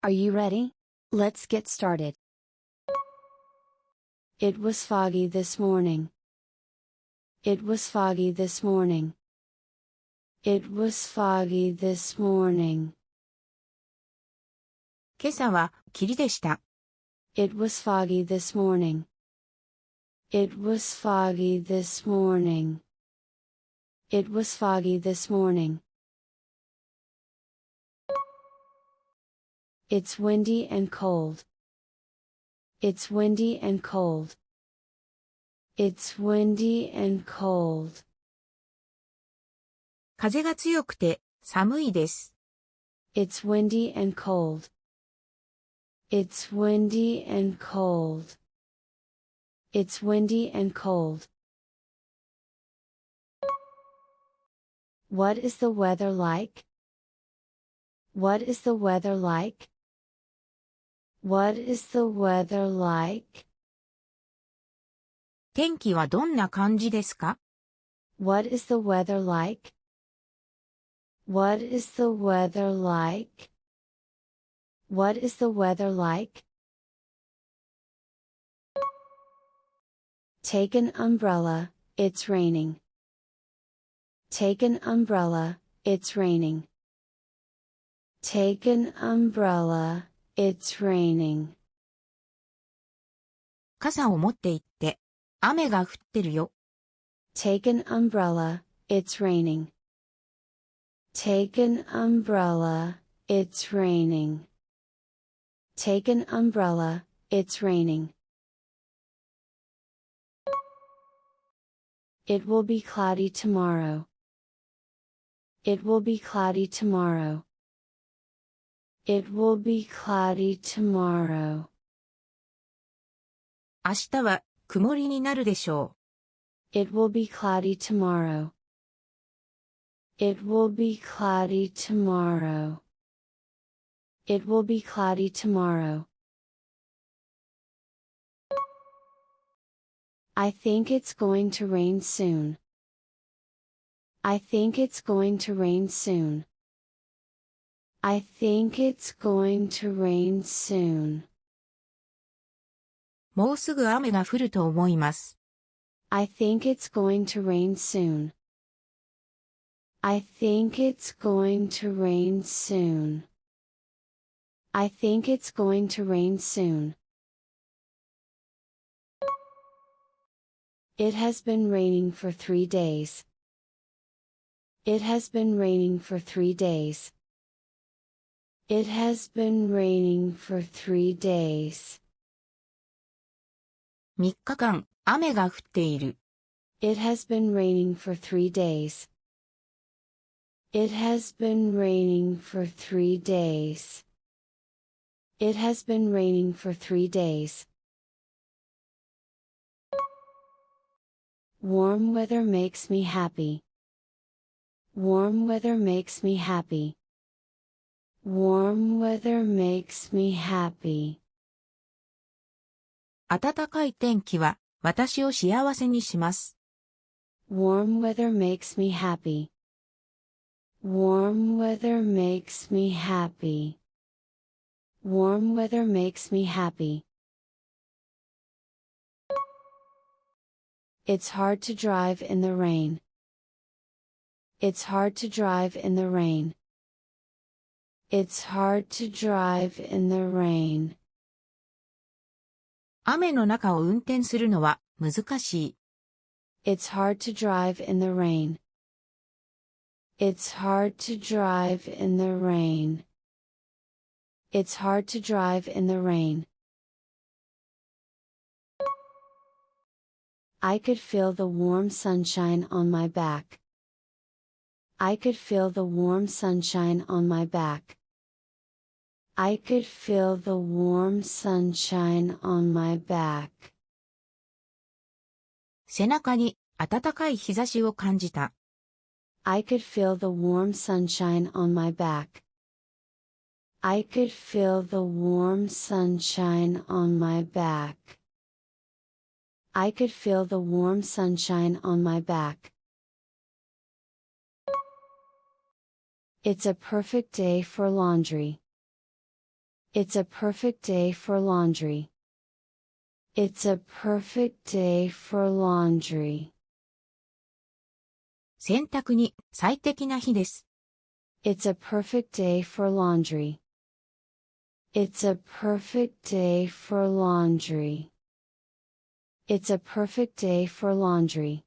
Are you ready? Let's get started. It was foggy this morning. It was foggy this morning. It was foggy this morning. 今朝は霧でした。It was foggy this morning. It was foggy this morning. It was foggy this morning. It's windy and cold. It's windy and cold. It's windy and cold. 風が強くて寒いです。It's windy and cold. It's windy and cold. It's windy and cold. What is the weather like? What is the weather like? What is the weather like? 天気はどんな感じですか？ What is the weather like? What is the weather like? What is the weather like? Take an umbrella, it's raining. Take an umbrella, it's raining. Take an umbrella, it's raining. 傘を持って行って、雨が降ってるよ。Take an umbrella, it's raining. Take an umbrella, it's raining. Take an umbrella, it's raining. It will be cloudy tomorrow. It will be cloudy tomorrow. It will be cloudy tomorrow. 明日は曇りになるでしょう。It will be cloudy tomorrow. It will be cloudy tomorrow. It will be cloudy tomorrow. I think it's going to rain soon. I think it's going to rain soon. I think it's going to rain soon. もうすぐ雨が降ると思います。I think it's going to rain soon. I think it's going to rain soon. I think it's going to rain soon. It has been raining for 3 days. It has been raining for 3 days. It has been raining for 3 days. 3日間、雨が降っている。It has been raining for 3 days. It has been raining for 3 days. It has been raining for 3 days. Warm weather makes me happy. Warm weather makes me happy. Warm weather makes me happy. 暖かい天気は私を幸せにします。Warm weather makes me happy. Warm weather makes me happy. Warm weather makes me happy. It's hard to drive in the rain. It's hard to drive in the rain. It's hard to drive in the rain. 雨の中を運転するのは難しい。It's hard to drive in the rain. It's hard to drive in the rain. It's hard to drive in the rain. I could feel the warm sunshine on my back. I could feel the warm sunshine on my back. I could feel the warm sunshine on my back. 背中に暖かい日差しを感じた。I could feel the warm sunshine on my back. I could feel the warm sunshine on my back. I could feel the warm sunshine on my back. It's a perfect day for laundry. It's a perfect day for laundry. It's a perfect day for laundry. 洗濯に最適な日です。It's a perfect day for laundry. It's a perfect day for laundry. It's a perfect day for laundry.